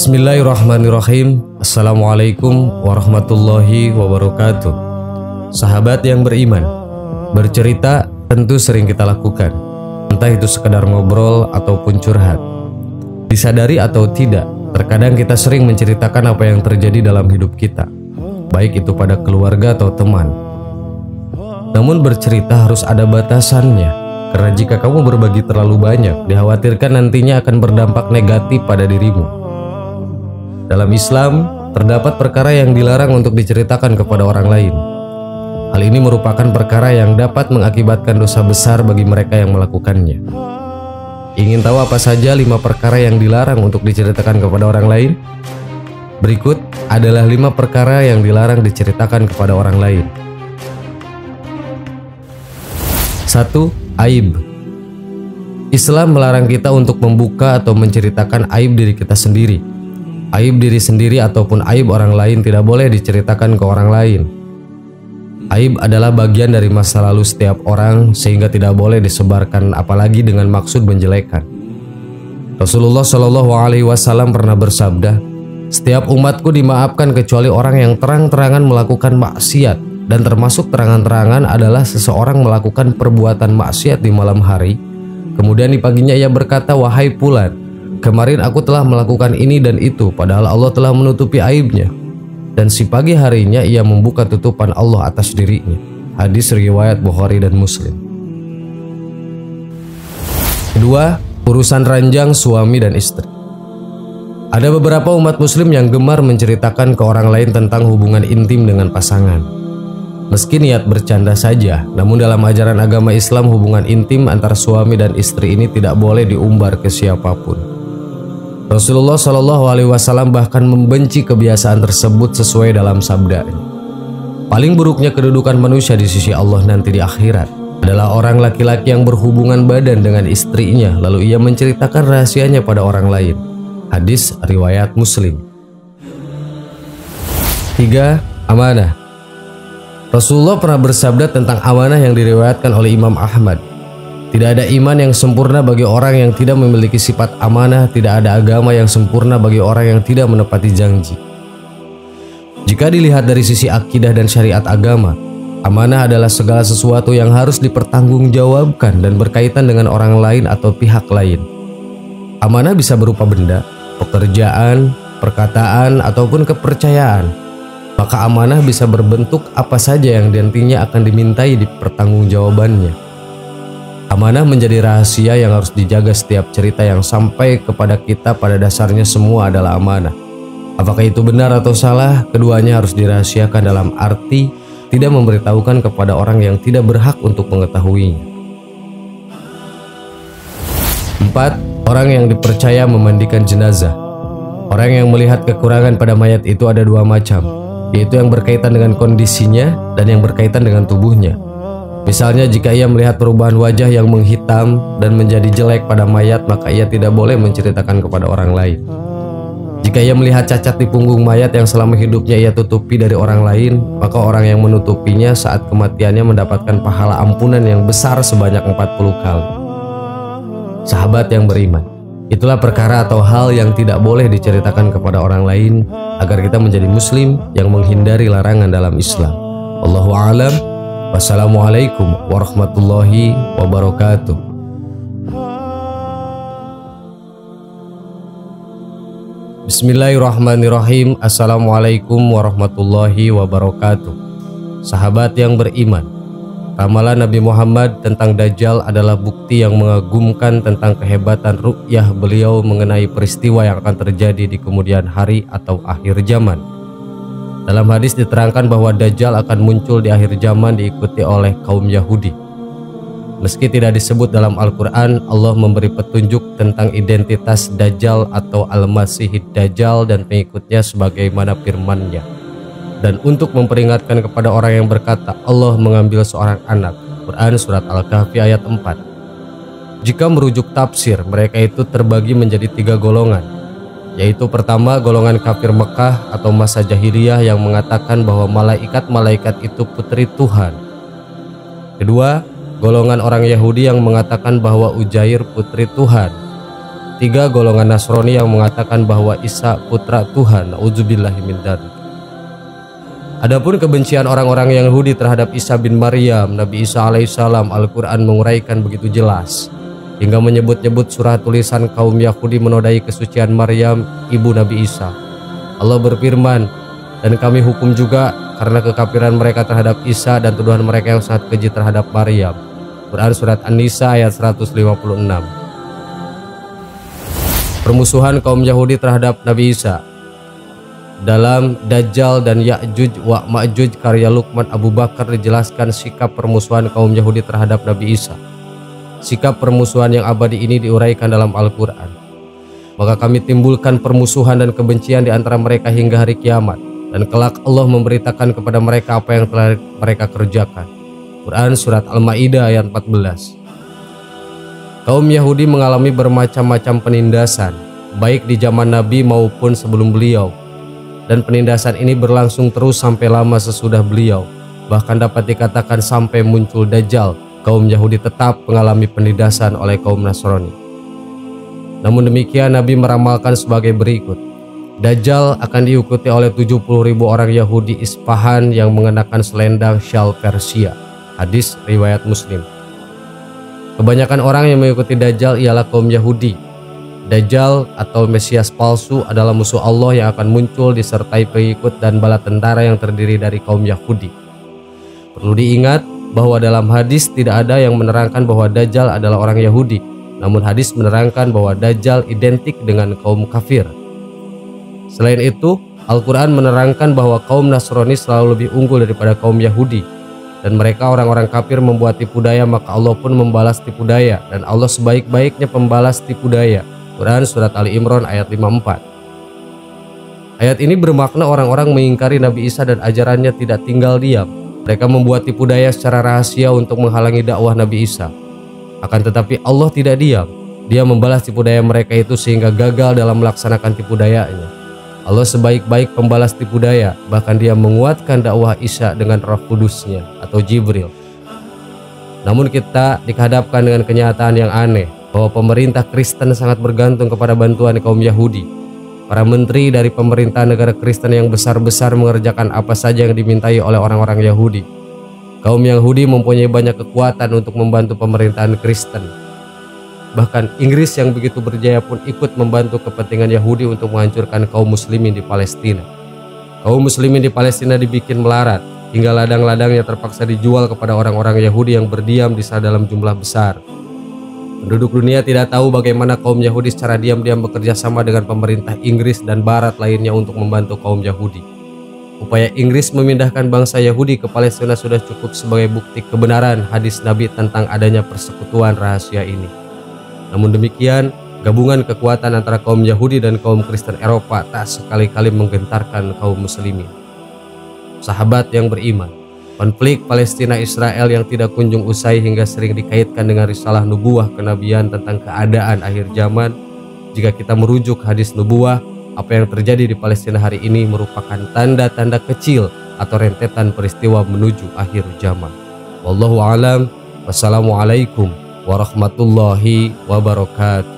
Bismillahirrahmanirrahim. Assalamualaikum warahmatullahi wabarakatuh. Sahabat yang beriman, bercerita tentu sering kita lakukan, entah itu sekedar ngobrol ataupun curhat. Disadari atau tidak, terkadang kita sering menceritakan apa yang terjadi dalam hidup kita, baik itu pada keluarga atau teman. Namun bercerita harus ada batasannya, karena jika kamu berbagi terlalu banyak, dikhawatirkan nantinya akan berdampak negatif pada dirimu. Dalam Islam, terdapat perkara yang dilarang untuk diceritakan kepada orang lain. Hal ini merupakan perkara yang dapat mengakibatkan dosa besar bagi mereka yang melakukannya. Ingin tahu apa saja 5 perkara yang dilarang untuk diceritakan kepada orang lain? Berikut adalah 5 perkara yang dilarang diceritakan kepada orang lain. 1. Aib. Islam melarang kita untuk membuka atau menceritakan aib diri kita sendiri. Aib diri sendiri ataupun aib orang lain tidak boleh diceritakan ke orang lain. Aib adalah bagian dari masa lalu setiap orang, sehingga tidak boleh disebarkan, apalagi dengan maksud menjelekan. Rasulullah Shallallahu Alaihi Wasallam pernah bersabda, "Setiap umatku dimaafkan kecuali orang yang terang-terangan melakukan maksiat, dan termasuk terangan-terangan adalah seseorang melakukan perbuatan maksiat di malam hari. Kemudian di paginya ia berkata, 'Wahai Fulan, kemarin aku telah melakukan ini dan itu, padahal Allah telah menutupi aibnya. Dan si pagi harinya ia membuka tutupan Allah atas dirinya.'" Hadis riwayat Bukhari dan Muslim. 2. Urusan ranjang suami dan istri. Ada beberapa umat muslim yang gemar menceritakan ke orang lain tentang hubungan intim dengan pasangan. Meski niat bercanda saja, namun dalam ajaran agama Islam hubungan intim antara suami dan istri ini tidak boleh diumbar ke siapapun. Rasulullah Shallallahu Alaihi Wasallam bahkan membenci kebiasaan tersebut sesuai dalam sabdanya. Paling buruknya kedudukan manusia di sisi Allah nanti di akhirat adalah orang laki-laki yang berhubungan badan dengan istrinya lalu ia menceritakan rahasianya pada orang lain. Hadis riwayat Muslim. 3. Amanah. Rasulullah pernah bersabda tentang amanah yang diriwayatkan oleh Imam Ahmad. Tidak ada iman yang sempurna bagi orang yang tidak memiliki sifat amanah, tidak ada agama yang sempurna bagi orang yang tidak menepati janji. Jika dilihat dari sisi akidah dan syariat agama, amanah adalah segala sesuatu yang harus dipertanggungjawabkan dan berkaitan dengan orang lain atau pihak lain. Amanah bisa berupa benda, pekerjaan, perkataan, ataupun kepercayaan. Maka amanah bisa berbentuk apa saja yang nantinya akan dimintai di pertanggungjawabannya. Amanah menjadi rahasia yang harus dijaga. Setiap cerita yang sampai kepada kita pada dasarnya semua adalah amanah. Apakah itu benar atau salah, keduanya harus dirahasiakan dalam arti tidak memberitahukan kepada orang yang tidak berhak untuk mengetahuinya. 4. Orang yang dipercaya memandikan jenazah. Orang yang melihat kekurangan pada mayat itu ada 2 macam, yaitu yang berkaitan dengan kondisinya dan yang berkaitan dengan tubuhnya. Misalnya jika ia melihat perubahan wajah yang menghitam dan menjadi jelek pada mayat, maka ia tidak boleh menceritakan kepada orang lain. Jika ia melihat cacat di punggung mayat yang selama hidupnya ia tutupi dari orang lain, maka orang yang menutupinya saat kematiannya mendapatkan pahala ampunan yang besar sebanyak 40 kali. Sahabat yang beriman, itulah perkara atau hal yang tidak boleh diceritakan kepada orang lain agar kita menjadi muslim yang menghindari larangan dalam Islam. Allahu a'lam. Wassalamualaikum warahmatullahi wabarakatuh. Bismillahirrahmanirrahim. Assalamualaikum warahmatullahi wabarakatuh. Sahabat yang beriman, ramalan Nabi Muhammad tentang Dajjal adalah bukti yang mengagumkan tentang kehebatan ru'yah beliau mengenai peristiwa yang akan terjadi di kemudian hari atau akhir zaman. Dalam hadis diterangkan bahwa Dajjal akan muncul di akhir zaman diikuti oleh kaum Yahudi. Meski tidak disebut dalam Al-Quran, Allah memberi petunjuk tentang identitas Dajjal atau Al-Masihid Dajjal dan pengikutnya sebagaimana firman-Nya. Dan untuk memperingatkan kepada orang yang berkata, Allah mengambil seorang anak. Quran Surat Al-Kahfi ayat 4. Jika merujuk tafsir, mereka itu terbagi menjadi 3 golongan, yaitu pertama, golongan kafir Mekah atau masa jahiliyah yang mengatakan bahwa malaikat-malaikat itu putri Tuhan. Kedua, golongan orang Yahudi yang mengatakan bahwa Uzair putri Tuhan. Ketiga, golongan Nasrani yang mengatakan bahwa Isa putra Tuhan. Nauzubillahi min dzalik. Adapun kebencian orang-orang Yahudi terhadap Isa bin Maryam, Nabi Isa alaihissalam, Al-Quran menguraikan begitu jelas hingga menyebut-nyebut surah tulisan kaum Yahudi menodai kesucian Maryam, ibu Nabi Isa. Allah berfirman, dan kami hukum juga karena kekafiran mereka terhadap Isa dan tuduhan mereka yang sangat keji terhadap Maryam. Quran surat An-Nisa ayat 156. Permusuhan kaum Yahudi terhadap Nabi Isa. Dalam Dajjal dan Ya'juj wa Ma'juj karya Luqman Abu Bakar dijelaskan sikap permusuhan kaum Yahudi terhadap Nabi Isa. Sikap permusuhan yang abadi ini diuraikan dalam Al-Quran. Maka kami timbulkan permusuhan dan kebencian di antara mereka hingga hari kiamat, dan kelak Allah memberitakan kepada mereka apa yang telah mereka kerjakan. Quran surat Al-Maidah ayat 14. Kaum Yahudi mengalami bermacam-macam penindasan, baik di zaman Nabi maupun sebelum beliau. Dan penindasan ini berlangsung terus sampai lama sesudah beliau. Bahkan dapat dikatakan sampai muncul Dajjal, kaum Yahudi tetap mengalami penindasan oleh kaum Nasrani. Namun demikian Nabi meramalkan sebagai berikut. Dajjal akan diikuti oleh 70.000 orang Yahudi Isfahan yang mengenakan selendang syal Persia. Hadis riwayat Muslim. Kebanyakan orang yang mengikuti Dajjal ialah kaum Yahudi. Dajjal atau Mesias palsu adalah musuh Allah yang akan muncul disertai pengikut dan bala tentara yang terdiri dari kaum Yahudi. Perlu diingat bahwa dalam hadis tidak ada yang menerangkan bahwa Dajjal adalah orang Yahudi, namun hadis menerangkan bahwa Dajjal identik dengan kaum kafir. Selain itu, Al-Quran menerangkan bahwa kaum Nasrani selalu lebih unggul daripada kaum Yahudi, dan mereka orang-orang kafir membuat tipu daya, maka Allah pun membalas tipu daya, dan Allah sebaik-baiknya pembalas tipu daya. Quran surat Ali Imran ayat 54. Ayat ini bermakna orang-orang mengingkari Nabi Isa dan ajarannya tidak tinggal diam. Mereka membuat tipu daya secara rahasia untuk menghalangi dakwah Nabi Isa. Akan tetapi Allah tidak diam. Dia membalas tipu daya mereka itu sehingga gagal dalam melaksanakan tipu dayanya. Allah sebaik-baik pembalas tipu daya, bahkan dia menguatkan dakwah Isa dengan Roh Kudusnya atau Jibril. Namun kita dihadapkan dengan kenyataan yang aneh, bahwa pemerintah Kristen sangat bergantung kepada bantuan kaum Yahudi. Para menteri dari pemerintah negara Kristen yang besar-besar mengerjakan apa saja yang dimintai oleh orang-orang Yahudi. Kaum Yahudi mempunyai banyak kekuatan untuk membantu pemerintahan Kristen. Bahkan Inggris yang begitu berjaya pun ikut membantu kepentingan Yahudi untuk menghancurkan kaum muslimin di Palestina. Kaum muslimin di Palestina dibikin melarat, hingga ladang-ladangnya terpaksa dijual kepada orang-orang Yahudi yang berdiam di sana dalam jumlah besar. Penduduk dunia tidak tahu bagaimana kaum Yahudi secara diam-diam bekerja sama dengan pemerintah Inggris dan Barat lainnya untuk membantu kaum Yahudi. Upaya Inggris memindahkan bangsa Yahudi ke Palestina sudah cukup sebagai bukti kebenaran hadis Nabi tentang adanya persekutuan rahasia ini. Namun demikian, gabungan kekuatan antara kaum Yahudi dan kaum Kristen Eropa tak sekali-kali menggentarkan kaum muslimin. Sahabat yang beriman, konflik Palestina-Israel yang tidak kunjung usai hingga sering dikaitkan dengan risalah nubuah kenabian tentang keadaan akhir zaman. Jika kita merujuk hadis nubuah, apa yang terjadi di Palestina hari ini merupakan tanda-tanda kecil atau rentetan peristiwa menuju akhir zaman. Wallahu a'lam. Wassalamualaikum warahmatullahi wabarakatuh.